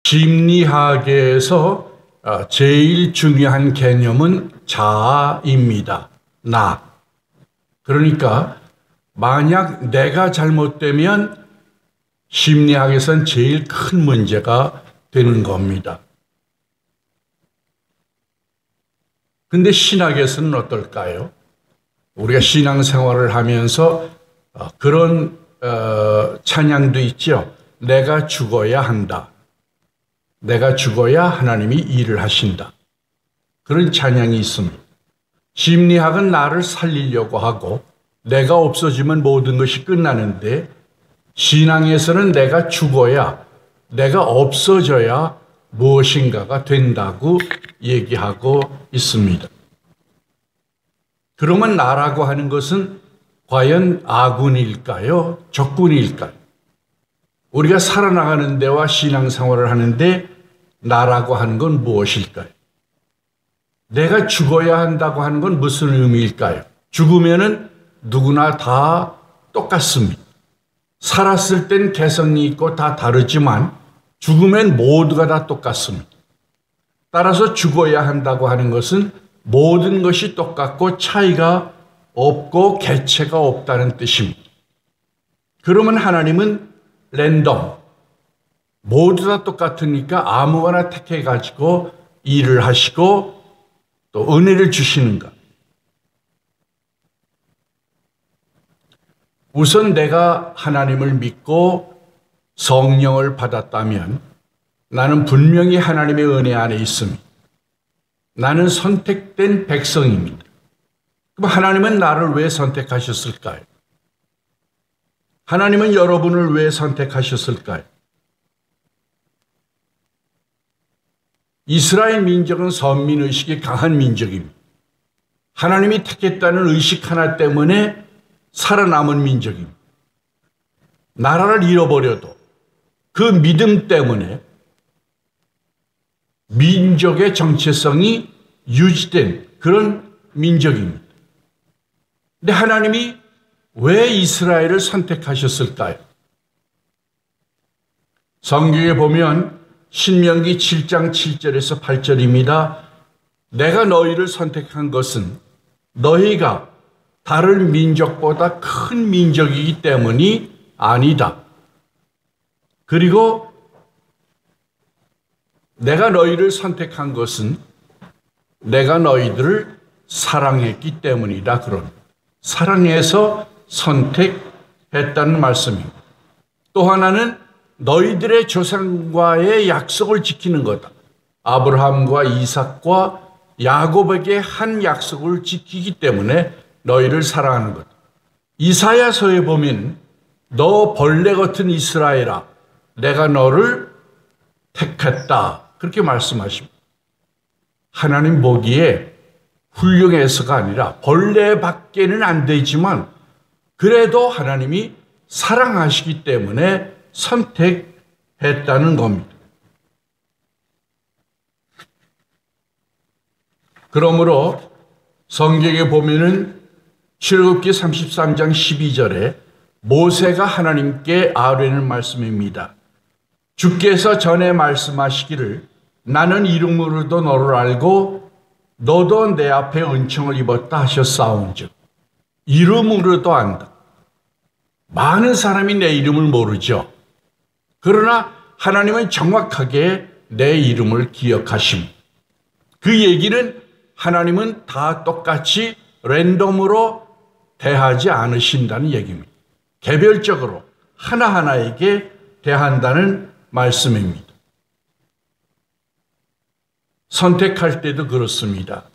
심리학에서 제일 중요한 개념은 자아입니다. 나. 그러니까 만약 내가 잘못되면 심리학에선 제일 큰 문제가 되는 겁니다. 근데 신학에서는 어떨까요? 우리가 신앙생활을 하면서 그런 찬양도 있죠. 내가 죽어야 한다. 내가 죽어야 하나님이 일을 하신다. 그런 찬양이 있습니다. 심리학은 나를 살리려고 하고 내가 없어지면 모든 것이 끝나는데 신앙에서는 내가 죽어야, 내가 없어져야 무엇인가가 된다고 얘기하고 있습니다. 그러면 나라고 하는 것은 과연 아군일까요? 적군일까요? 우리가 살아나가는 데와 신앙생활을 하는데 나라고 하는 건 무엇일까요? 내가 죽어야 한다고 하는 건 무슨 의미일까요? 죽으면은 누구나 다 똑같습니다. 살았을 땐 개성이 있고 다 다르지만 죽으면 모두가 다 똑같습니다. 따라서 죽어야 한다고 하는 것은 모든 것이 똑같고 차이가 없고 개체가 없다는 뜻입니다. 그러면 하나님은 랜덤, 모두 다 똑같으니까 아무거나 택해가지고 일을 하시고 또 은혜를 주시는가? 우선 내가 하나님을 믿고 성령을 받았다면 나는 분명히 하나님의 은혜 안에 있습니다. 나는 선택된 백성입니다. 그럼 하나님은 나를 왜 선택하셨을까요? 하나님은 여러분을 왜 선택하셨을까요? 이스라엘 민족은 선민의식이 강한 민족입니다. 하나님이 택했다는 의식 하나 때문에 살아남은 민족입니다. 나라를 잃어버려도 그 믿음 때문에 민족의 정체성이 유지된 그런 민족입니다. 근데 하나님이 왜 이스라엘을 선택하셨을까요? 성경에 보면 신명기 7장 7절에서 8절입니다. 내가 너희를 선택한 것은 너희가 다른 민족보다 큰 민족이기 때문이 아니다. 그리고 내가 너희를 선택한 것은 내가 너희들을 사랑했기 때문이다. 그런 사랑해서 선택했다는 말씀입니다. 또 하나는 너희들의 조상과의 약속을 지키는 거다. 아브라함과 이삭과 야곱에게 한 약속을 지키기 때문에 너희를 사랑하는 것. 이사야서에 보면 너 벌레 같은 이스라엘아 내가 너를 택했다. 그렇게 말씀하십니다. 하나님 보기에 훌륭해서가 아니라 벌레밖에는 안 되지만 그래도 하나님이 사랑하시기 때문에 선택했다는 겁니다. 그러므로 성경에 보면은 출애굽기 33장 12절에 모세가 하나님께 아뢰는 말씀입니다. 주께서 전에 말씀하시기를 나는 이름으로도 너를 알고 너도 내 앞에 은총을 입었다 하셨사온즉. 이름으로도 안다. 많은 사람이 내 이름을 모르죠. 그러나 하나님은 정확하게 내 이름을 기억하십니다. 그 얘기는 하나님은 다 똑같이 랜덤으로 대하지 않으신다는 얘기입니다. 개별적으로 하나하나에게 대한다는 말씀입니다. 선택할 때도 그렇습니다.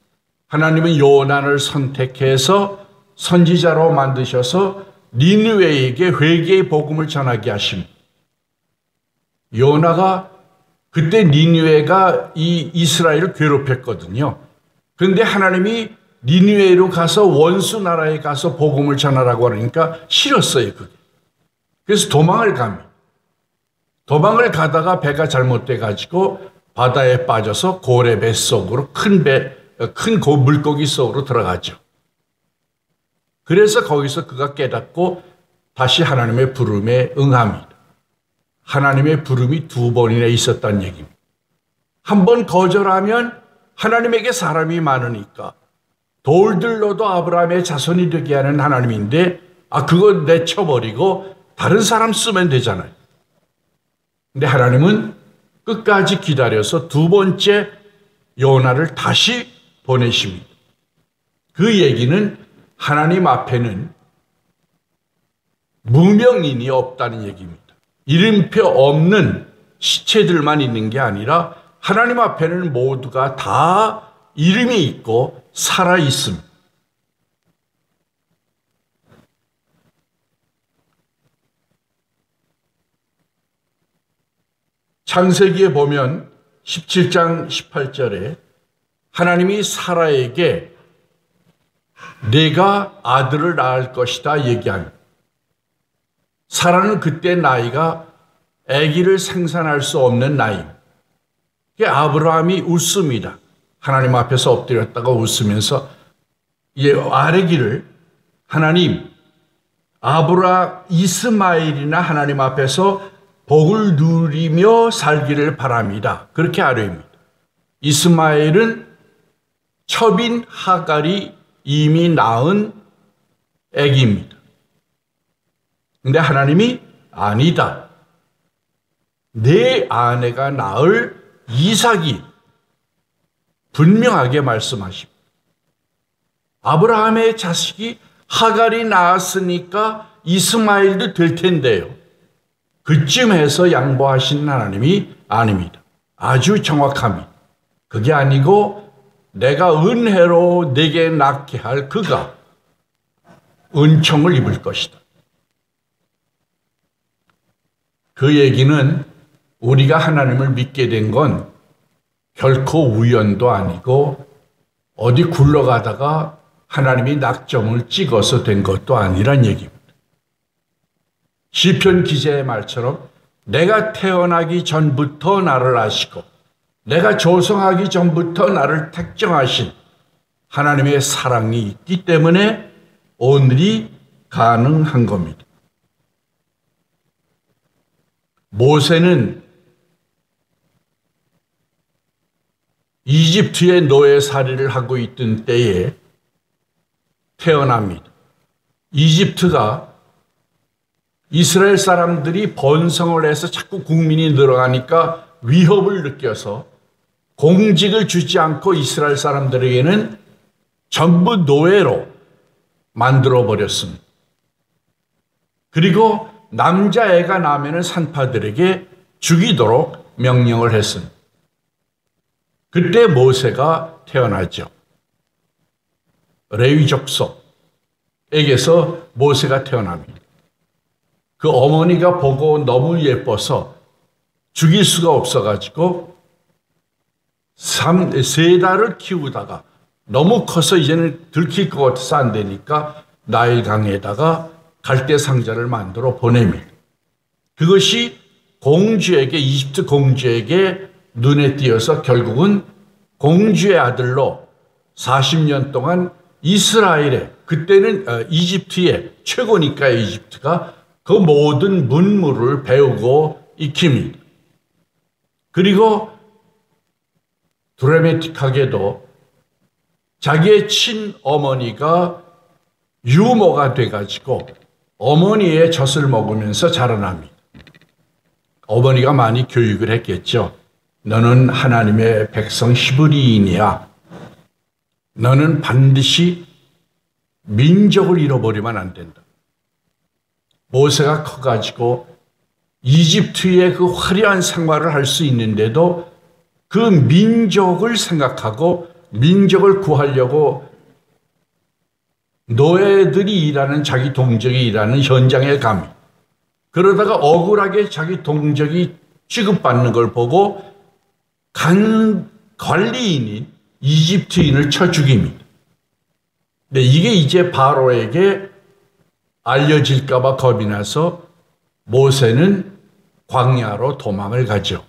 하나님은 요나를 선택해서 선지자로 만드셔서 니느웨에게 회개의 복음을 전하게 하십니다. 요나가 그때 니느웨가 이 이스라엘을 괴롭혔거든요. 그런데 하나님이 니느웨로 가서 원수 나라에 가서 복음을 전하라고 하니까 싫었어요. 그게. 그래서 도망을 갑니다. 도망을 가다가 배가 잘못돼 가지고 바다에 빠져서 고래 배 속으로 큰 물고기 속으로 들어가죠. 그래서 거기서 그가 깨닫고 다시 하나님의 부름에 응합니다. 하나님의 부름이 2번이나 있었다는 얘기입니다. 한 번 거절하면 하나님에게 사람이 많으니까 돌들로도 아브라함의 자손이 되게 하는 하나님인데 그거 내쳐버리고 다른 사람 쓰면 되잖아요. 근데 하나님은 끝까지 기다려서 2번째 요나를 다시 보내십니다. 그 얘기는 하나님 앞에는 무명인이 없다는 얘기입니다. 이름표 없는 시체들만 있는 게 아니라 하나님 앞에는 모두가 다 이름이 있고 살아 있습니다. 창세기에 보면 17장 18절에 하나님이 사라에게 내가 아들을 낳을 것이다 얘기합니다. 사라는 그때 나이가 아기를 생산할 수 없는 나이입니다. 아브라함이 웃습니다. 하나님 앞에서 엎드렸다가 웃으면서 아래기를 하나님 이스마엘이나 하나님 앞에서 복을 누리며 살기를 바랍니다. 그렇게 아뢰입니다. 이스마엘은 첩인 하갈이 이미 낳은 아기입니다. 근데 하나님이 아니다. 내 아내가 낳을 이삭이 분명하게 말씀하십니다. 아브라함의 자식이 하갈이 낳았으니까 이스마엘도 될 텐데요. 그쯤에서 양보하신 하나님이 아닙니다. 아주 정확합니다. 그게 아니고 내가 은혜로 내게 낳게 할 그가 은총을 입을 것이다. 그 얘기는 우리가 하나님을 믿게 된 건 결코 우연도 아니고 어디 굴러가다가 하나님이 낙점을 찍어서 된 것도 아니란 얘기입니다. 시편 기자의 말처럼 내가 태어나기 전부터 나를 아시고 내가 조성하기 전부터 나를 택정하신 하나님의 사랑이 있기 때문에 오늘이 가능한 겁니다. 모세는 이집트의 노예살이를 하고 있던 때에 태어납니다. 이집트가 이스라엘 사람들이 번성을 해서 자꾸 국민이 늘어가니까 위협을 느껴서 공직을 주지 않고 이스라엘 사람들에게는 전부 노예로 만들어버렸습니다. 그리고 남자애가 나면은 산파들에게 죽이도록 명령을 했습니다. 그때 모세가 태어나죠. 레위 족속에게서 모세가 태어납니다. 그 어머니가 보고 너무 예뻐서 죽일 수가 없어가지고 3달을 키우다가 너무 커서 이제는 들킬 것 같아서 안 되니까 나일강에다가 갈대 상자를 만들어 보냅니다. 그것이 공주에게, 이집트 공주에게 눈에 띄어서 결국은 공주의 아들로 40년 동안 이스라엘의, 그때는 이집트의 최고니까 이집트가 그 모든 문물을 배우고 익힙니다. 그리고 드라마틱하게도 자기의 친어머니가 유모가 돼가지고 어머니의 젖을 먹으면서 자라납니다. 어머니가 많이 교육을 했겠죠. 너는 하나님의 백성 히브리인이야. 너는 반드시 민족을 잃어버리면 안 된다. 모세가 커가지고 이집트의 그 화려한 생활을 할 수 있는데도 그 민족을 생각하고 민족을 구하려고 노예들이 일하는, 자기 동족이 일하는 현장에 갑니다. 그러다가 억울하게 자기 동족이 취급받는 걸 보고 관리인인 이집트인을 쳐 죽입니다. 근데 이게 이제 바로에게 알려질까 봐 겁이 나서 모세는 광야로 도망을 가죠.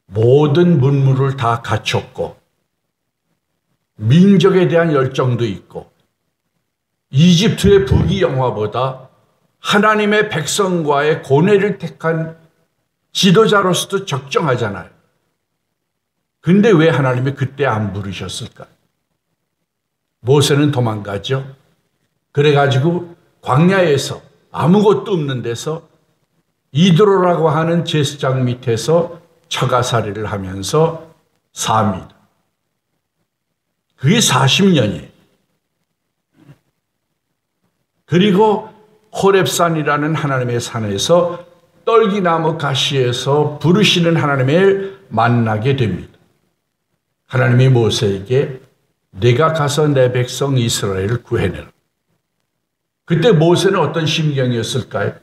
모든 문물을 다 갖췄고 민족에 대한 열정도 있고 이집트의 부귀영화보다 하나님의 백성과의 고뇌를 택한 지도자로서도 적정하잖아요. 근데 왜 하나님이 그때 안 부르셨을까? 모세는 도망가죠. 그래가지고 광야에서 아무것도 없는 데서 이드로라고 하는 제사장 밑에서 처가살이를 하면서 삽니다. 그게 40년이에요. 그리고 호렙산이라는 하나님의 산에서 떨기나무 가시에서 부르시는 하나님을 만나게 됩니다. 하나님이 모세에게 내가 가서 내 백성 이스라엘을 구해내라. 그때 모세는 어떤 심경이었을까요?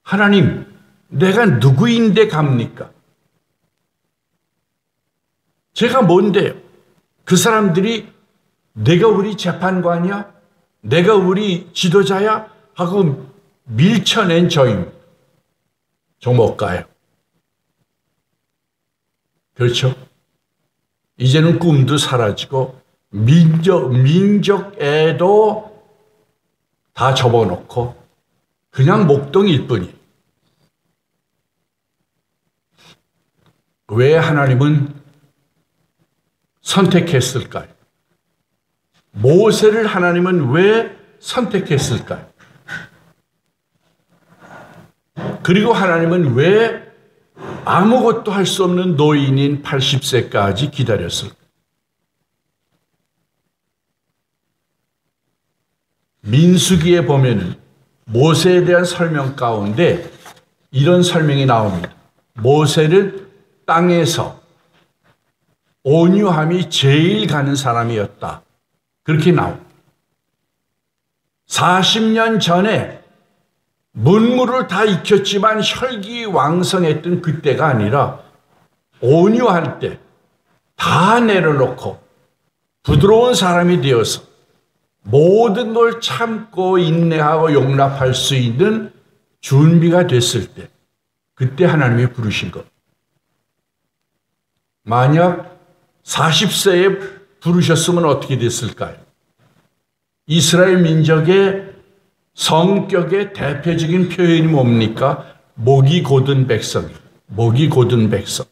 하나님, 내가 누구인데 갑니까? 제가 뭔데요? 그 사람들이 내가 우리 재판관이야? 내가 우리 지도자야? 하고 밀쳐낸 저입니다. 저 못 가요. 그렇죠? 이제는 꿈도 사라지고 민족애도 다 접어놓고 그냥 목동일 뿐이에요. 왜 하나님은 선택했을까요? 모세를 하나님은 왜 선택했을까요? 그리고 하나님은 왜 아무것도 할 수 없는 노인인 80세까지 기다렸을까요? 민수기에 보면 모세에 대한 설명 가운데 이런 설명이 나옵니다. 모세는 땅에서 온유함이 제일 가는 사람이었다. 그렇게 나옵니다. 40년 전에 문물을 다 익혔지만 혈기왕성했던 그때가 아니라 온유할 때 다 내려놓고 부드러운 사람이 되어서 모든 걸 참고 인내하고 용납할 수 있는 준비가 됐을 때 그때 하나님이 부르신 것. 만약 40세에 부르셨으면 어떻게 됐을까요? 이스라엘 민족의 성격의 대표적인 표현이 뭡니까? 목이 곧은 백성. 목이 곧은 백성.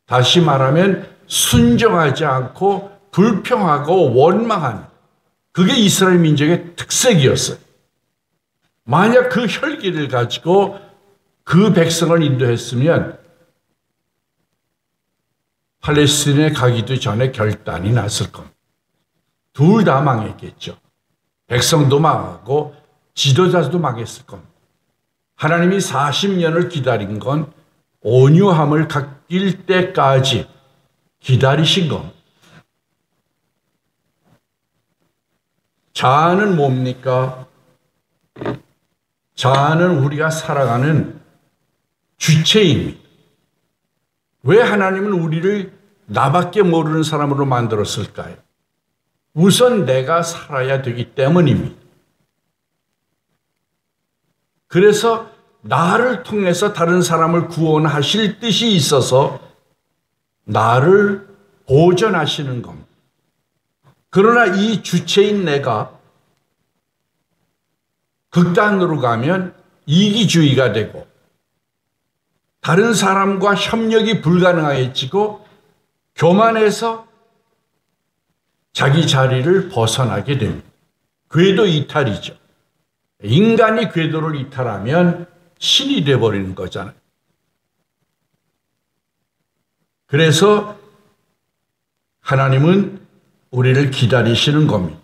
다시 말하면 순종하지 않고 불평하고 원망하는 그게 이스라엘 민족의 특색이었어요. 만약 그 혈기를 가지고 그 백성을 인도했으면 팔레스틴에 가기도 전에 결단이 났을 겁니다. 둘 다 망했겠죠. 백성도 망하고 지도자도 망했을 겁니다. 하나님이 40년을 기다린 건 온유함을 갖길 때까지 기다리신 겁니다. 자아는 뭡니까? 자아는 우리가 살아가는 주체입니다. 왜 하나님은 우리를 나밖에 모르는 사람으로 만들었을까요? 우선 내가 살아야 되기 때문입니다. 그래서 나를 통해서 다른 사람을 구원하실 뜻이 있어서 나를 보존하시는 겁니다. 그러나 이 주체인 내가 극단으로 가면 이기주의가 되고 다른 사람과 협력이 불가능해지고 교만해서 자기 자리를 벗어나게 됩니다. 궤도 이탈이죠. 인간이 궤도를 이탈하면 신이 되어버리는 거잖아요. 그래서 하나님은 우리를 기다리시는 겁니다.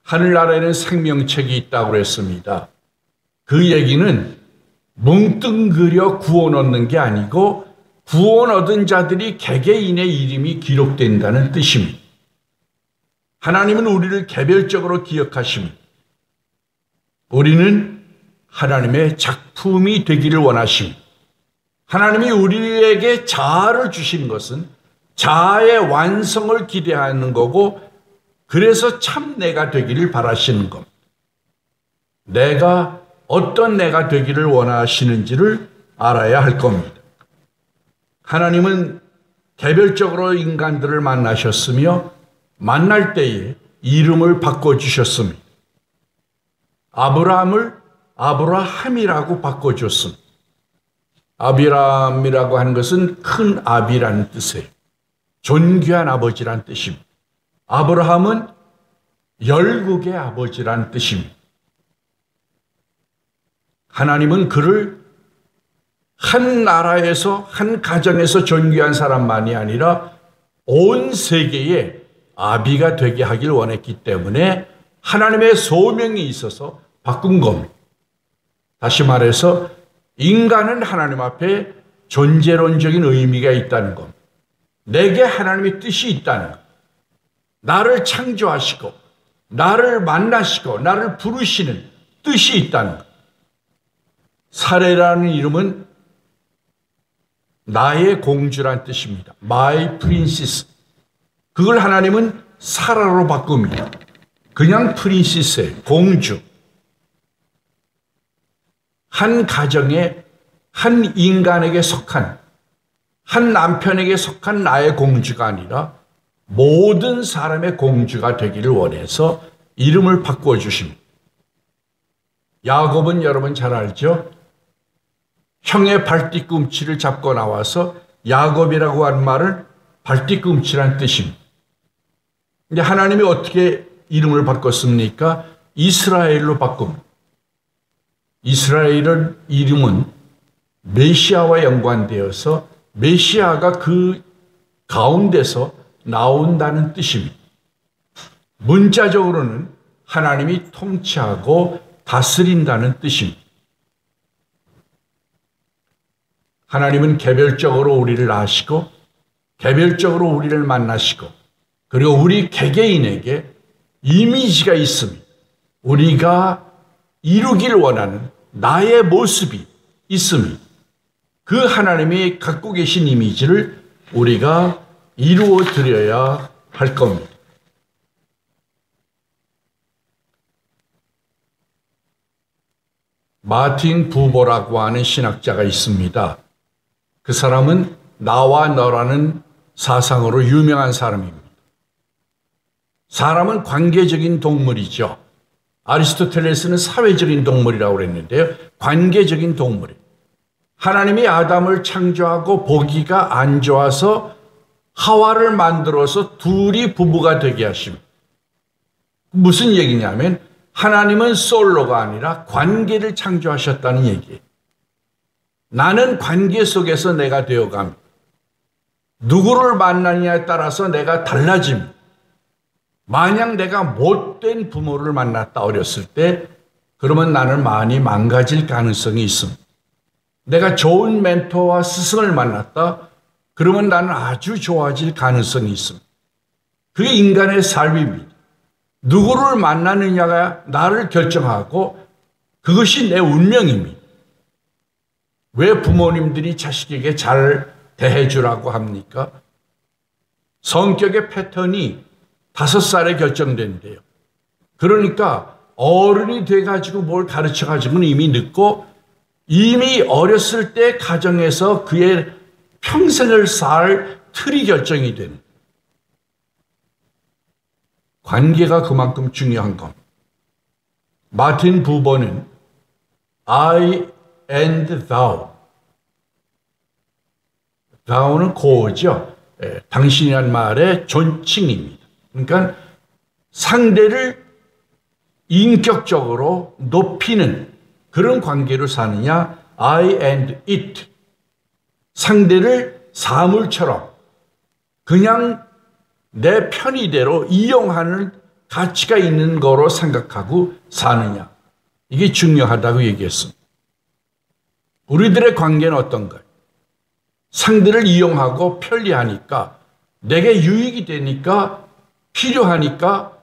하늘나라에는 생명책이 있다고 그랬습니다. 그 얘기는 뭉뚱그려 구원 얻는 게 아니고 구원 얻은 자들이 개개인의 이름이 기록된다는 뜻입니다. 하나님은 우리를 개별적으로 기억하십니다. 우리는 하나님의 작품이 되기를 원하십니다. 하나님이 우리에게 자아를 주신 것은 자아의 완성을 기대하는 거고 그래서 참 내가 되기를 바라시는 겁니다. 내가 어떤 내가 되기를 원하시는지를 알아야 할 겁니다. 하나님은 개별적으로 인간들을 만나셨으며 만날 때에 이름을 바꿔주셨습니다. 아브라함을 아브라함이라고 바꿔줬습니다. 아비람이라고 하는 것은 큰 아비라는 뜻이에요. 존귀한 아버지란 뜻입니다. 아브라함은 열국의 아버지란 뜻입니다. 하나님은 그를 한 나라에서, 한 가정에서 존귀한 사람만이 아니라 온 세계의 아비가 되게 하길 원했기 때문에 하나님의 소명이 있어서 바꾼 겁니다. 다시 말해서 인간은 하나님 앞에 존재론적인 의미가 있다는 것. 내게 하나님의 뜻이 있다는 것. 나를 창조하시고 나를 만나시고 나를 부르시는 뜻이 있다는 것. 사레라는 이름은 나의 공주란 뜻입니다. My princess. 그걸 하나님은 사라로 바꿉니다. 그냥 프린세스예요. 공주. 한 가정에 한 인간에게 속한, 한 남편에게 속한 나의 공주가 아니라 모든 사람의 공주가 되기를 원해서 이름을 바꾸어 주십니다. 야곱은 여러분 잘 알죠? 형의 발뒤꿈치를 잡고 나와서 야곱이라고 한 말은 발뒤꿈치란 뜻입니다. 근데 하나님이 어떻게 이름을 바꿨습니까? 이스라엘로 바꿉니다. 이스라엘의 이름은 메시아와 연관되어서 메시아가 그 가운데서 나온다는 뜻입니다. 문자적으로는 하나님이 통치하고 다스린다는 뜻입니다. 하나님은 개별적으로 우리를 아시고 개별적으로 우리를 만나시고 그리고 우리 개개인에게 이미지가 있습니다. 우리가 이루기를 원하는 나의 모습이 있습니다. 그 하나님이 갖고 계신 이미지를 우리가 이루어 드려야 할 겁니다. 마틴 부버라고 하는 신학자가 있습니다. 그 사람은 나와 너라는 사상으로 유명한 사람입니다. 사람은 관계적인 동물이죠. 아리스토텔레스는 사회적인 동물이라고 그랬는데요. 관계적인 동물이에요. 하나님이 아담을 창조하고 보기가 안 좋아서 하와를 만들어서 둘이 부부가 되게 하십니다. 무슨 얘기냐면 하나님은 솔로가 아니라 관계를 창조하셨다는 얘기예요. 나는 관계 속에서 내가 되어갑니다. 누구를 만나느냐에 따라서 내가 달라집니다. 만약 내가 못된 부모를 만났다 어렸을 때 그러면 나는 많이 망가질 가능성이 있습니다. 내가 좋은 멘토와 스승을 만났다 그러면 나는 아주 좋아질 가능성이 있습니다. 그게 인간의 삶입니다. 누구를 만나느냐가 나를 결정하고 그것이 내 운명입니다. 왜 부모님들이 자식에게 잘 대해주라고 합니까? 성격의 패턴이 5살에 결정된대요. 그러니까 어른이 돼가지고 뭘 가르쳐가지고는 이미 늦고 이미 어렸을 때 가정에서 그의 평생을 살 틀이 결정이 됩니다. 관계가 그만큼 중요한 겁니다. 마틴 부버는 I and thou. thou는 고어죠. 당신이란 말의 존칭입니다. 그러니까 상대를 인격적으로 높이는 그런 관계로 사느냐, I and it. 상대를 사물처럼 그냥 내 편의대로 이용하는 가치가 있는 거로 생각하고 사느냐. 이게 중요하다고 얘기했습니다. 우리들의 관계는 어떤가요? 상대를 이용하고 편리하니까 내게 유익이 되니까 필요하니까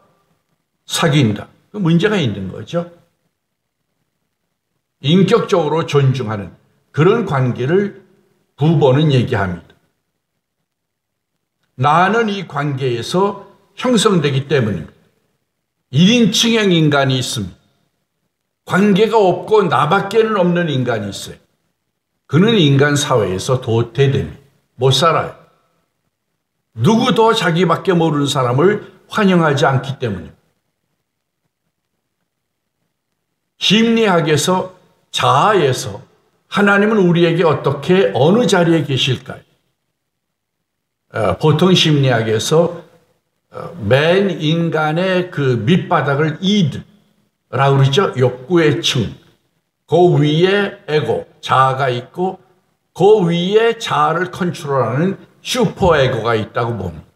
사귄다. 문제가 있는 거죠. 인격적으로 존중하는 그런 관계를 부버는 얘기합니다. 나는 이 관계에서 형성되기 때문입니다. 1인칭형 인간이 있습니다. 관계가 없고 나밖에는 없는 인간이 있어요. 그는 인간 사회에서 도태됩니다. 못 살아요. 누구도 자기밖에 모르는 사람을 환영하지 않기 때문입니다. 심리학에서, 자아에서 하나님은 우리에게 어떻게 어느 자리에 계실까요? 보통 심리학에서 맨 인간의 그 밑바닥을 이드라고 그러죠. 욕구의 층. 그 위에 에고, 자아가 있고 그 위에 자아를 컨트롤하는 슈퍼에고가 있다고 봅니다.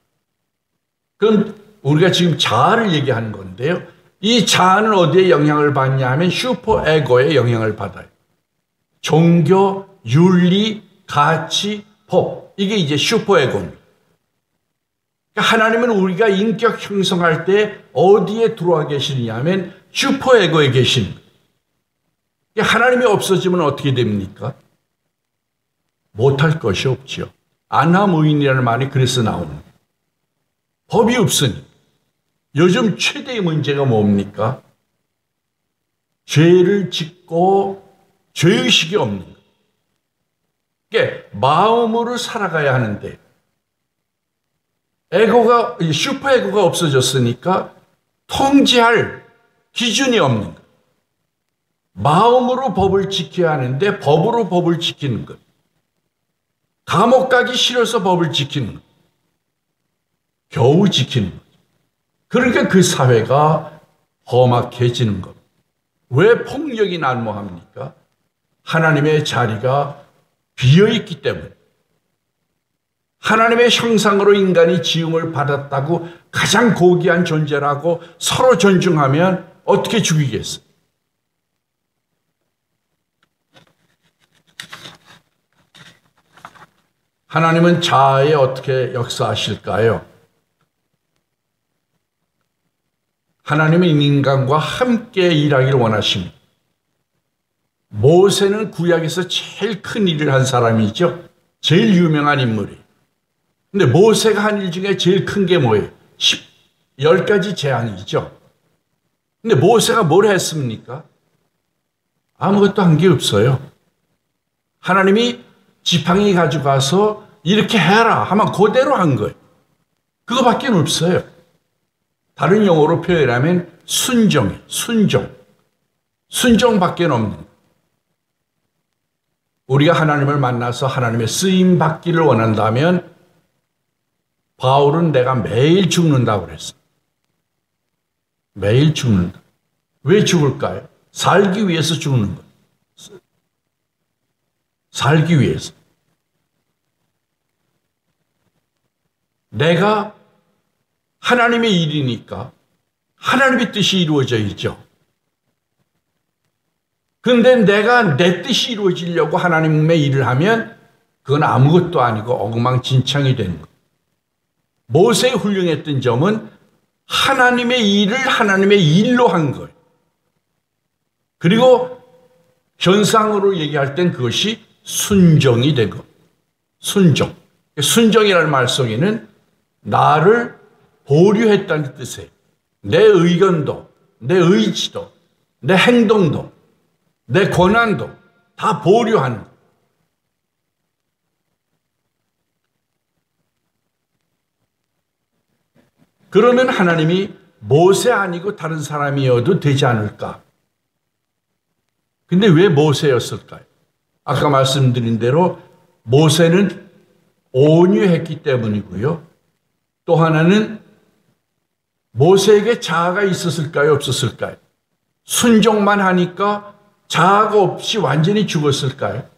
그럼 우리가 지금 자아를 얘기하는 건데요. 이 자아는 어디에 영향을 받냐 하면 슈퍼에고에 영향을 받아요. 종교, 윤리, 가치, 법. 이게 이제 슈퍼에고입니다. 그러니까 하나님은 우리가 인격 형성할 때 어디에 들어와 계시느냐 하면 슈퍼에고에 계신 거예요. 하나님이 없어지면 어떻게 됩니까? 못할 것이 없죠. 안하무인이라는 말이 그래서 나오는 거예요. 법이 없으니. 요즘 최대의 문제가 뭡니까? 죄를 짓고 죄의식이 없는 거예요. 그러니까 마음으로 살아가야 하는데 에고가, 슈퍼에고가 없어졌으니까 통제할 기준이 없는 거예요. 마음으로 법을 지켜야 하는데 법으로 법을 지키는 것. 감옥 가기 싫어서 법을 지키는 것. 겨우 지키는 것. 그러니까 그 사회가 험악해지는 것. 왜 폭력이 난무합니까? 하나님의 자리가 비어있기 때문에. 하나님의 형상으로 인간이 지음을 받았다고 가장 고귀한 존재라고 서로 존중하면 어떻게 죽이겠어요? 하나님은 자아에 어떻게 역사하실까요? 하나님은 인간과 함께 일하기를 원하십니다. 모세는 구약에서 제일 큰 일을 한 사람이죠. 제일 유명한 인물이에요. 근데 모세가 한 일 중에 제일 큰 게 뭐예요? 10가지 재앙이죠. 근데 모세가 뭘 했습니까? 아무것도 한 게 없어요. 하나님이 지팡이 가져가서 이렇게 해라 하면 그대로 한 거예요. 그거밖에 없어요. 다른 용어로 표현하면 순종이에요. 순종밖에 없는 거예요. 우리가 하나님을 만나서 하나님의 쓰임 받기를 원한다면 바울은 내가 매일 죽는다고 그랬어요. 매일 죽는다. 왜 죽을까요? 살기 위해서 죽는 거예요. 살기 위해서. 내가 하나님의 일이니까 하나님의 뜻이 이루어져 있죠. 그런데 내가 내 뜻이 이루어지려고 하나님의 일을 하면 그건 아무것도 아니고 엉망진창이 되는 거예요. 모세의 훌륭했던 점은 하나님의 일을 하나님의 일로 한 거예요. 그리고 현상으로 얘기할 땐 그것이 순종이 되고, 순종이라는 말 속에는 나를 보류했다는 뜻이에요. 내 의견도, 내 의지도, 내 행동도, 내 권한도 다 보류하는 거예요. 그러면 하나님이 모세 아니고 다른 사람이어도 되지 않을까? 근데 왜 모세였을까요? 아까 말씀드린 대로 모세는 온유했기 때문이고요. 또 하나는 모세에게 자아가 있었을까요? 없었을까요? 순종만 하니까 자아가 없이 완전히 죽었을까요?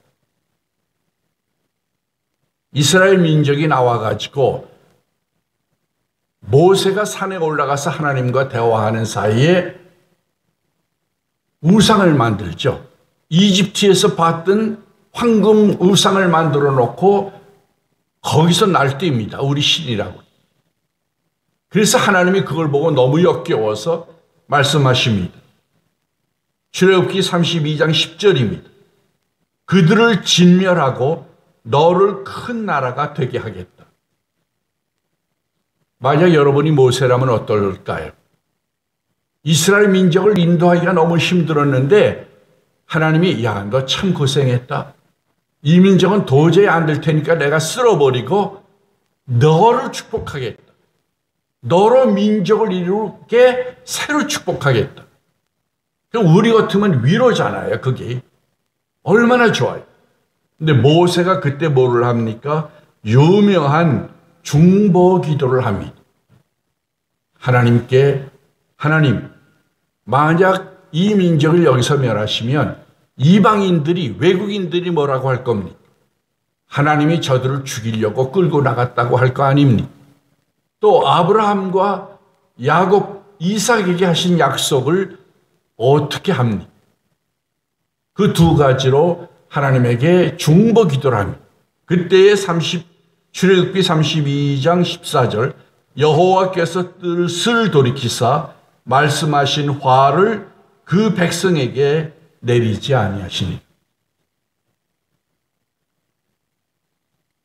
이스라엘 민족이 나와가지고 모세가 산에 올라가서 하나님과 대화하는 사이에 우상을 만들죠. 이집트에서 봤던 황금 우상을 만들어 놓고 거기서 날뛰입니다. 우리 신이라고. 그래서 하나님이 그걸 보고 너무 역겨워서 말씀하십니다. 출애굽기 32장 10절입니다. 그들을 진멸하고 너를 큰 나라가 되게 하겠다. 만약 여러분이 모세라면 어떨까요? 이스라엘 민족을 인도하기가 너무 힘들었는데 하나님이 야, 너 참 고생했다. 이 민족은 도저히 안 될 테니까 내가 쓸어버리고 너를 축복하겠다. 너로 민족을 이루게 새로 축복하겠다. 그럼 우리 같으면 위로잖아요. 그게 얼마나 좋아요. 근데 모세가 그때 뭐를 합니까? 유명한 중보 기도를 합니다. 하나님께, 하나님, 만약 이 민족을 여기서 멸하시면 이방인들이, 외국인들이 뭐라고 할 겁니까? 하나님이 저들을 죽이려고 끌고 나갔다고 할 거 아닙니까? 또 아브라함과 야곱, 이삭에게 하신 약속을 어떻게 합니까? 그 두 가지로 하나님에게 중보 기도를 합니다. 그때의 출애굽기 32장 14절, 여호와께서 뜻을 돌이키사 말씀하신 화를 그 백성에게 내리지 아니하시니.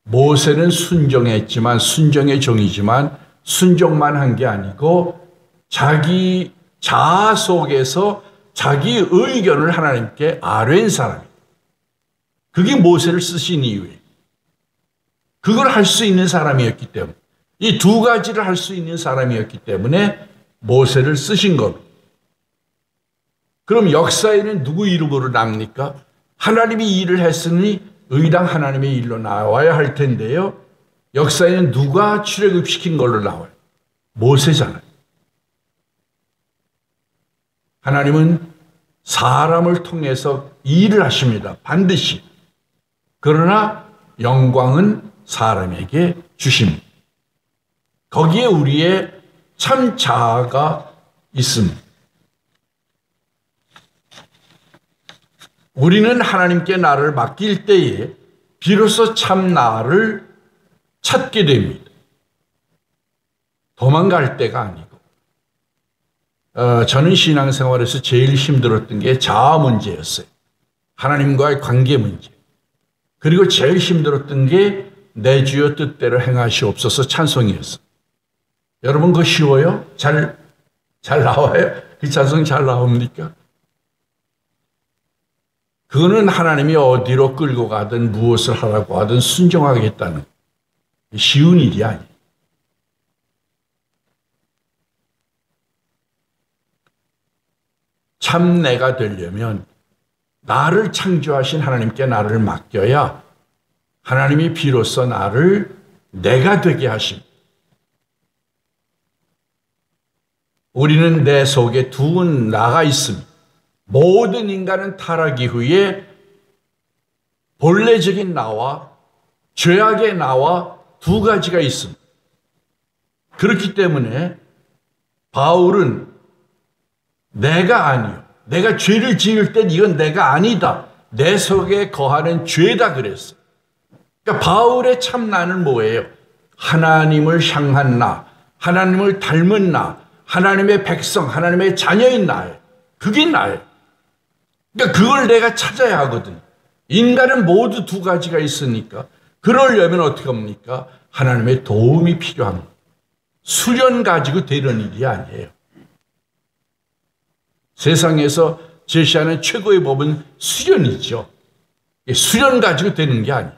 모세는 순종했지만, 순종의 종이지만 순종만 한 게 아니고 자기 자아 속에서 자기 의견을 하나님께 아뢰는 사람이에요. 그게 모세를 쓰신 이유예요. 그걸 할 수 있는 사람이었기 때문에, 이 두 가지를 할 수 있는 사람이었기 때문에 모세를 쓰신 겁니다. 그럼 역사에는 누구 이름으로 납니까? 하나님이 일을 했으니 의당 하나님의 일로 나와야 할 텐데요. 역사에는 누가 출애굽시킨 걸로 나와요? 모세잖아요. 하나님은 사람을 통해서 일을 하십니다. 반드시. 그러나 영광은 사람에게 주십니다. 거기에 우리의 참 자아가 있습니다. 우리는 하나님께 나를 맡길 때에 비로소 참 나를 찾게 됩니다. 도망갈 때가 아니고. 저는 신앙생활에서 제일 힘들었던 게 자아 문제였어요. 하나님과의 관계 문제. 그리고 제일 힘들었던 게 내 주여 뜻대로 행하시옵소서 찬송이었어요. 여러분 그거 쉬워요? 잘 나와요? 그 찬송 잘 나옵니까? 그거는 하나님이 어디로 끌고 가든 무엇을 하라고 하든 순종하겠다는 쉬운 일이 아니에요. 참 내가 되려면 나를 창조하신 하나님께 나를 맡겨야 하나님이 비로소 나를 내가 되게 하십니다. 우리는 내 속에 두 나가 있습니다. 모든 인간은 타락 이후에 본래적인 나와 죄악의 나와 두 가지가 있습니다. 그렇기 때문에 바울은 내가 아니요. 내가 죄를 지을 땐 이건 내가 아니다. 내 속에 거하는 죄다 그랬어요. 그러니까 바울의 참 나는 뭐예요? 하나님을 향한 나, 하나님을 닮은 나, 하나님의 백성, 하나님의 자녀인 나예요. 그게 나예요. 그러니까 그걸 내가 찾아야 하거든요. 인간은 모두 두 가지가 있으니까 그러려면 어떻게 합니까? 하나님의 도움이 필요합니다. 수련 가지고 되는 일이 아니에요. 세상에서 제시하는 최고의 법은 수련이죠. 수련 가지고 되는 게 아니에요.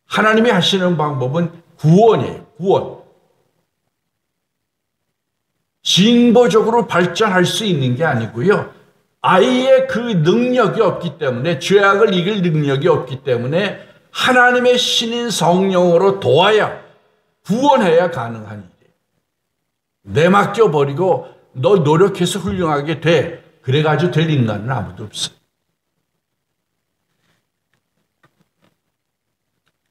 하나님이 하시는 방법은 구원이에요. 구원. 진보적으로 발전할 수 있는 게 아니고요. 아예 그 능력이 없기 때문에, 죄악을 이길 능력이 없기 때문에 하나님의 신인 성령으로 도와야, 구원해야 가능한 일이에요. 내맡겨버리고 너 노력해서 훌륭하게 돼. 그래가지고 될 인간은 아무도 없어요.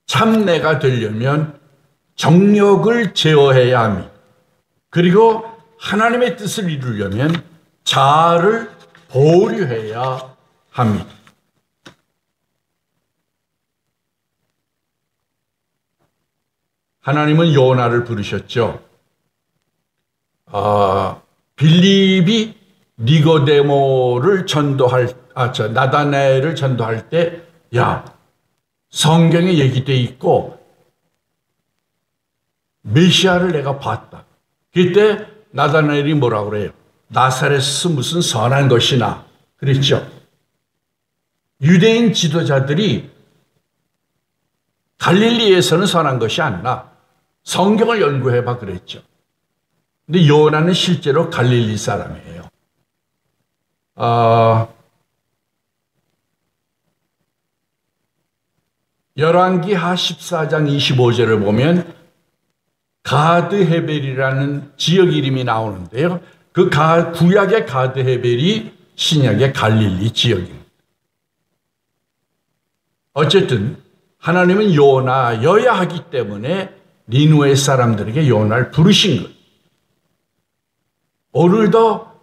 참 내가 되려면 정욕을 제어해야 합니다. 그리고 하나님의 뜻을 이루려면 자아를 보류해야 합니다. 하나님은 요나를 부르셨죠. 빌립이 니고데모를 나다나엘을 전도할 때, 야, 성경에 얘기돼 있고 메시아를 내가 봤다. 그때 나다나엘이 뭐라고 그래요? 나사렛에서 무슨 선한 것이나 그랬죠. 유대인 지도자들이 갈릴리에서는 선한 것이 안 나. 성경을 연구해봐 그랬죠. 근데 요나는 실제로 갈릴리 사람이에요. 열왕기하 14장 25절을 보면 가드 헤벨이라는 지역 이름이 나오는데요. 그 구약의 가드 헤벨이 신약의 갈릴리 지역입니다. 어쨌든 하나님은 요나여야 하기 때문에 니누에 사람들에게 요나를 부르신 거예요. 오늘도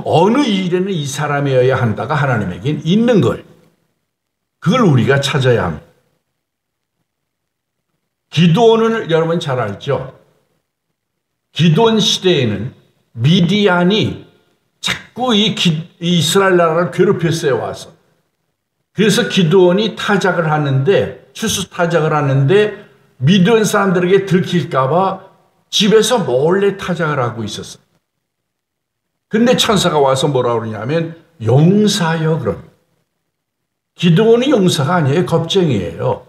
어느 일에는 이 사람이어야 한다가 하나님에겐 있는 거예요. 그걸 우리가 찾아야 합니다. 기드온을 여러분 잘 알죠? 기드온 시대에는 미디안이 자꾸 이 이스라엘 나라를 괴롭혔어요, 와서. 그래서 기드온이 타작을 하는데, 추수 타작을 하는데 미디안 사람들에게 들킬까봐 집에서 몰래 타작을 하고 있었어요. 근데 천사가 와서 뭐라고 그러냐면 용사여 그럽니다. 기드온이 용사가 아니에요. 겁쟁이에요.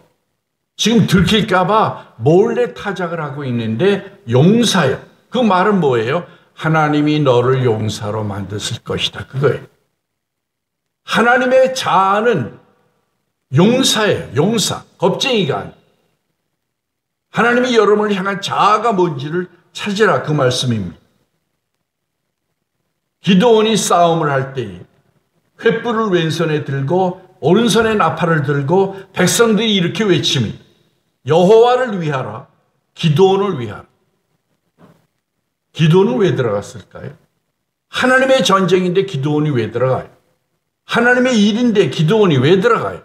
지금 들킬까봐 몰래 타작을 하고 있는데 용사여. 그 말은 뭐예요? 하나님이 너를 용사로 만드실 것이다. 그거예요. 하나님의 자아는 용사예요. 용사. 겁쟁이가 아니에요. 하나님이 여러분을 향한 자아가 뭔지를 찾으라. 그 말씀입니다. 기드온이 싸움을 할 때에 횃불을 왼손에 들고 오른손에 나팔을 들고 백성들이 이렇게 외칩니다. 여호와를 위하라. 기드온을 위하라. 기드온은 왜 들어갔을까요? 하나님의 전쟁인데 기드온이 왜 들어가요? 하나님의 일인데 기드온이 왜 들어가요?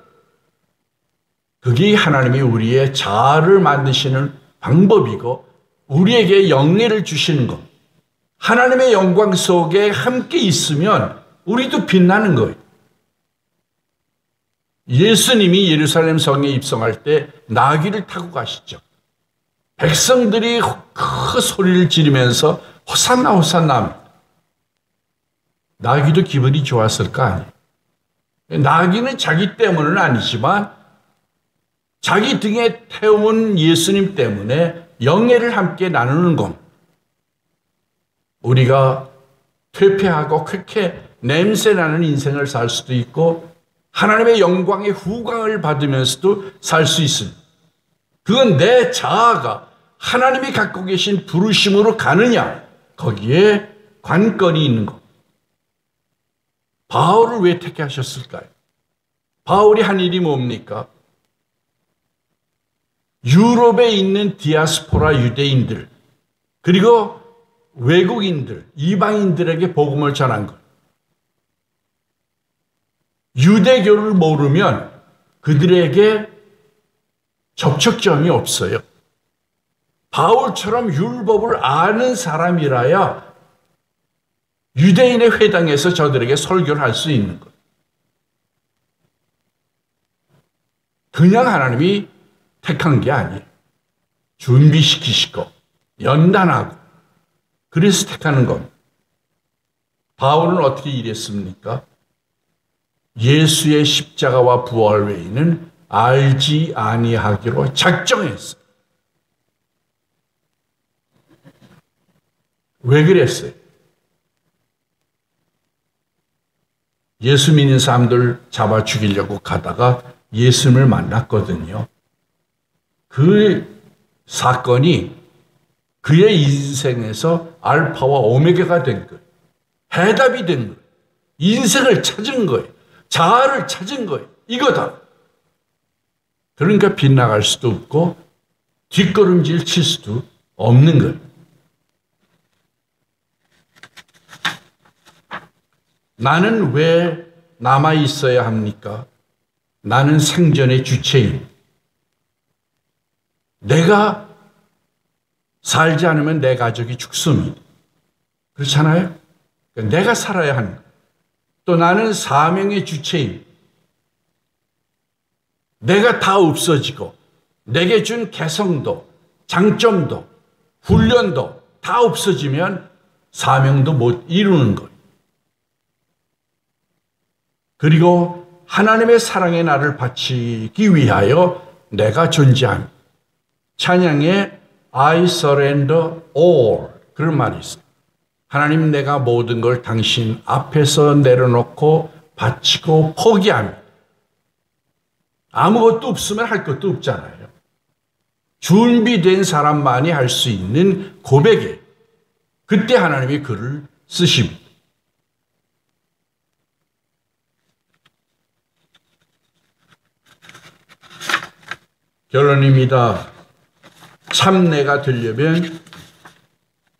그게 하나님이 우리의 자아를 만드시는 방법이고 우리에게 영예를 주시는 것. 하나님의 영광 속에 함께 있으면 우리도 빛나는 거예요. 예수님이 예루살렘 성에 입성할 때 나귀를 타고 가시죠. 백성들이 큰 소리를 지르면서 호산나 호산나 합니다. 나귀도 기분이 좋았을 거 아니에요. 나귀는 자기 때문은 아니지만 자기 등에 태운 예수님 때문에 영예를 함께 나누는 겁니다. 우리가 퇴폐하고 쾌쾌 냄새나는 인생을 살 수도 있고 하나님의 영광의 후광을 받으면서도 살 수 있습니다. 그건 내 자아가 하나님이 갖고 계신 부르심으로 가느냐, 거기에 관건이 있는 것. 바울을 왜 택하셨을까요? 바울이 한 일이 뭡니까? 유럽에 있는 디아스포라 유대인들 그리고 외국인들, 이방인들에게 복음을 전한 것. 유대교를 모르면 그들에게 접촉점이 없어요. 바울처럼 율법을 아는 사람이라야 유대인의 회당에서 저들에게 설교를 할 수 있는 것. 그냥 하나님이 택한 게 아니에요. 준비시키시고 연단하고 그래서 택하는 겁니다. 바울은 어떻게 일했습니까? 예수의 십자가와 부활 외에는 알지 아니하기로 작정했어요. 왜 그랬어요? 예수 믿는 사람들 잡아 죽이려고 가다가 예수님을 만났거든요. 그 사건이 그의 인생에서 알파와 오메가가 된 거예요. 해답이 된 거예요. 인생을 찾은 거예요. 자아를 찾은 거예요. 이거다. 그러니까 빗나갈 수도 없고 뒷걸음질 칠 수도 없는 거예요. 나는 왜 남아 있어야 합니까? 나는 생전의 주체인. 내가 살지 않으면 내 가족이 죽습니다. 그렇잖아요? 그러니까 내가 살아야 하는 거예요. 또 나는 사명의 주체인. 내가 다 없어지고 내게 준 개성도 장점도 훈련도 다 없어지면 사명도 못 이루는 거예요. 그리고 하나님의 사랑에 나를 바치기 위하여 내가 존재합니다. 찬양에 I surrender all 그런 말이 있어요. 하나님, 내가 모든 걸 당신 앞에서 내려놓고 바치고 포기합니다. 아무것도 없으면 할 것도 없잖아요. 준비된 사람만이 할 수 있는 고백에 그때 하나님이 글을 쓰십니다. 결론입니다. 참내가 되려면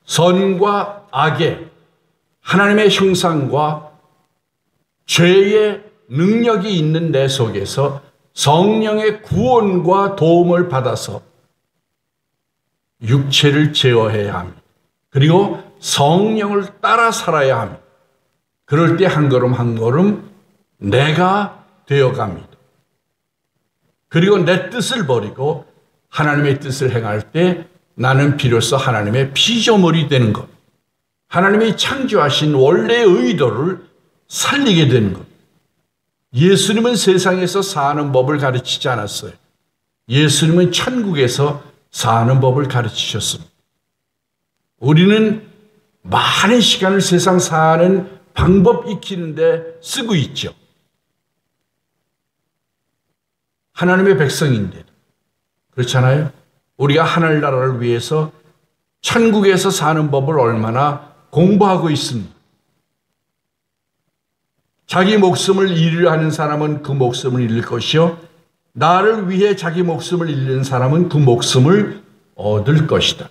선과 악의 하나님의 형상과 죄의 능력이 있는 내 속에서 성령의 구원과 도움을 받아서 육체를 제어해야 합니다. 그리고 성령을 따라 살아야 합니다. 그럴 때 한 걸음 한 걸음 내가 되어갑니다. 그리고 내 뜻을 버리고 하나님의 뜻을 행할 때 나는 비로소 하나님의 피조물이 되는 것. 하나님이 창조하신 원래의 의도를 살리게 되는 것. 예수님은 세상에서 사는 법을 가르치지 않았어요. 예수님은 천국에서 사는 법을 가르치셨습니다. 우리는 많은 시간을 세상 사는 방법 익히는데 쓰고 있죠. 하나님의 백성인데 그렇잖아요. 우리가 하늘나라를 위해서 천국에서 사는 법을 얼마나 공부하고 있습니다. 자기 목숨을 잃으려 하는 사람은 그 목숨을 잃을 것이요 나를 위해 자기 목숨을 잃는 사람은 그 목숨을 얻을 것이다.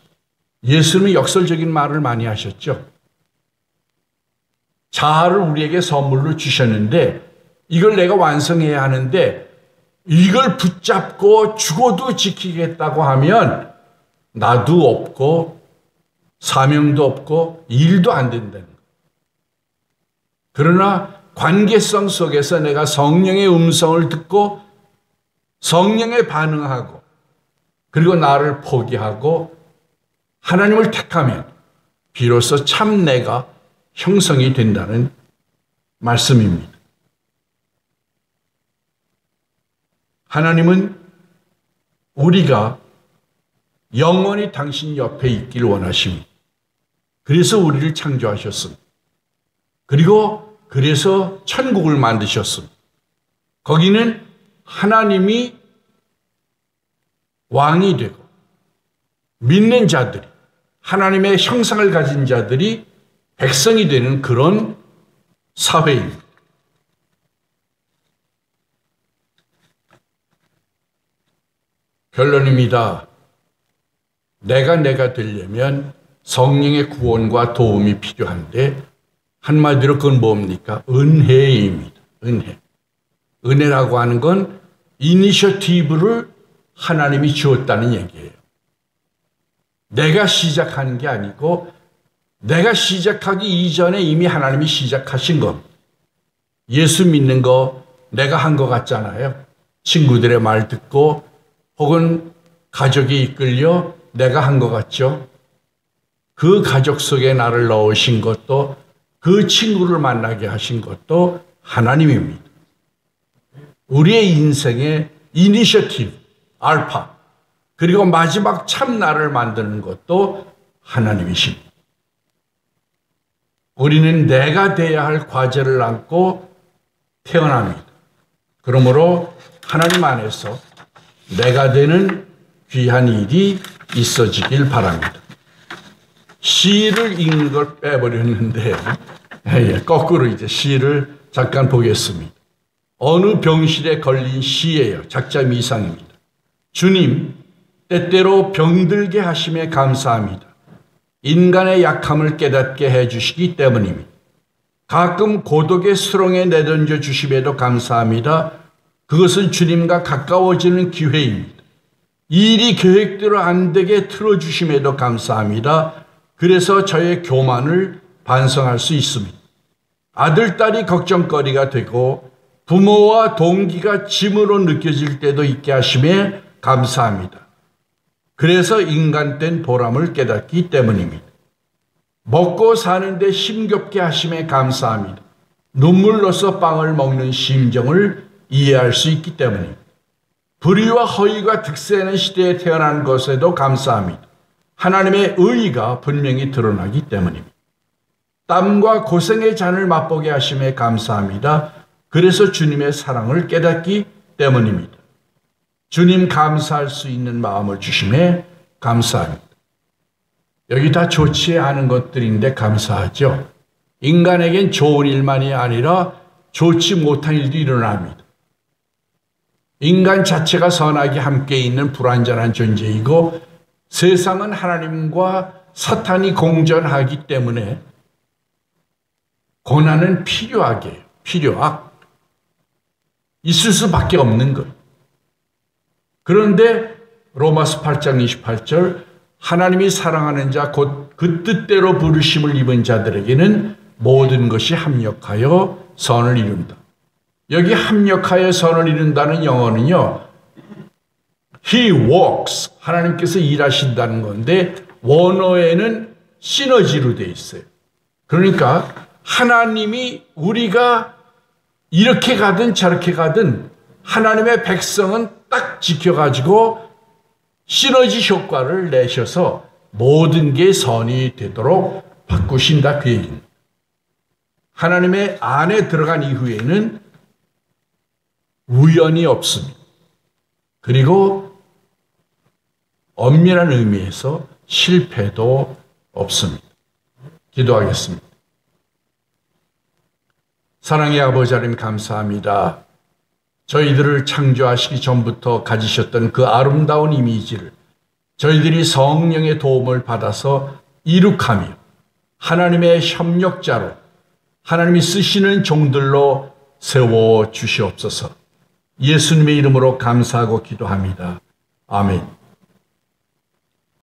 예수님은 역설적인 말을 많이 하셨죠. 자아를 우리에게 선물로 주셨는데 이걸 내가 완성해야 하는데 이걸 붙잡고 죽어도 지키겠다고 하면 나도 없고 사명도 없고 일도 안 된다는 거예요. 그러나 관계성 속에서 내가 성령의 음성을 듣고 성령에 반응하고 그리고 나를 포기하고 하나님을 택하면 비로소 참 내가 형성이 된다는 말씀입니다. 하나님은 우리가 영원히 당신 옆에 있길 원하십니다. 그래서 우리를 창조하셨습니다. 그리고 그래서 천국을 만드셨습니다. 거기는 하나님이 왕이 되고 믿는 자들이 하나님의 형상을 가진 자들이 백성이 되는 그런 사회입니다. 결론입니다. 내가 되려면 성령의 구원과 도움이 필요한데 한마디로 그건 뭡니까? 은혜입니다. 은혜. 은혜라고 하는 건 이니셔티브를 하나님이 주었다는 얘기예요. 내가 시작하는 게 아니고 내가 시작하기 이전에 이미 하나님이 시작하신 겁니다. 예수 믿는 거 내가 한 것 같잖아요. 친구들의 말 듣고 혹은 가족이 이끌려 내가 한 것 같죠. 그 가족 속에 나를 넣으신 것도 그 친구를 만나게 하신 것도 하나님입니다. 우리의 인생의 이니셔티브, 알파, 그리고 마지막 참나를 만드는 것도 하나님이십니다. 우리는 내가 돼야 할 과제를 안고 태어납니다. 그러므로 하나님 안에서 내가 되는 귀한 일이 있어지길 바랍니다. 시를 읽는 걸 빼버렸는데 거꾸로 이제 시를 잠깐 보겠습니다. 어느 병실에 걸린 시예요. 작자 미상입니다. 주님, 때때로 병들게 하심에 감사합니다. 인간의 약함을 깨닫게 해주시기 때문입니다. 가끔 고독의 수렁에 내던져 주심에도 감사합니다. 그것은 주님과 가까워지는 기회입니다. 일이 계획대로 안 되게 틀어주심에도 감사합니다. 그래서 저의 교만을 반성할 수 있습니다. 아들, 딸이 걱정거리가 되고 부모와 동기가 짐으로 느껴질 때도 있게 하심에 감사합니다. 그래서 인간된 보람을 깨닫기 때문입니다. 먹고 사는데 힘겹게 하심에 감사합니다. 눈물로써 빵을 먹는 심정을 이해할 수 있기 때문입니다. 불의와 허위가 득세하는 시대에 태어난 것에도 감사합니다. 하나님의 의의가 분명히 드러나기 때문입니다. 땀과 고생의 잔을 맛보게 하심에 감사합니다. 그래서 주님의 사랑을 깨닫기 때문입니다. 주님 감사할 수 있는 마음을 주심에 감사합니다. 여기 다 좋지 않은 것들인데 감사하죠. 인간에겐 좋은 일만이 아니라 좋지 못한 일도 일어납니다. 인간 자체가 선악이 함께 있는 불완전한 존재이고 세상은 하나님과 사탄이 공존하기 때문에 고난은 필요하게 있을 수밖에 없는 것. 그런데 로마서 8장 28절 하나님이 사랑하는 자 곧 그 뜻대로 부르심을 입은 자들에게는 모든 것이 합력하여 선을 이룬다. 여기 합력하여 선을 이룬다는 영어는요. He works. 하나님께서 일하신다는 건데 원어에는 시너지로 되어 있어요. 그러니까 하나님이 우리가 이렇게 가든 저렇게 가든 하나님의 백성은 딱 지켜가지고 시너지 효과를 내셔서 모든 게 선이 되도록 바꾸신다 그 얘기입니다. 하나님의 안에 들어간 이후에는 우연이 없습니다. 그리고 엄밀한 의미에서 실패도 없습니다. 기도하겠습니다. 사랑의 아버지 하나님 감사합니다. 저희들을 창조하시기 전부터 가지셨던 그 아름다운 이미지를 저희들이 성령의 도움을 받아서 이룩하며 하나님의 협력자로 하나님이 쓰시는 종들로 세워 주시옵소서. 예수님의 이름으로 감사하고 기도합니다. 아멘.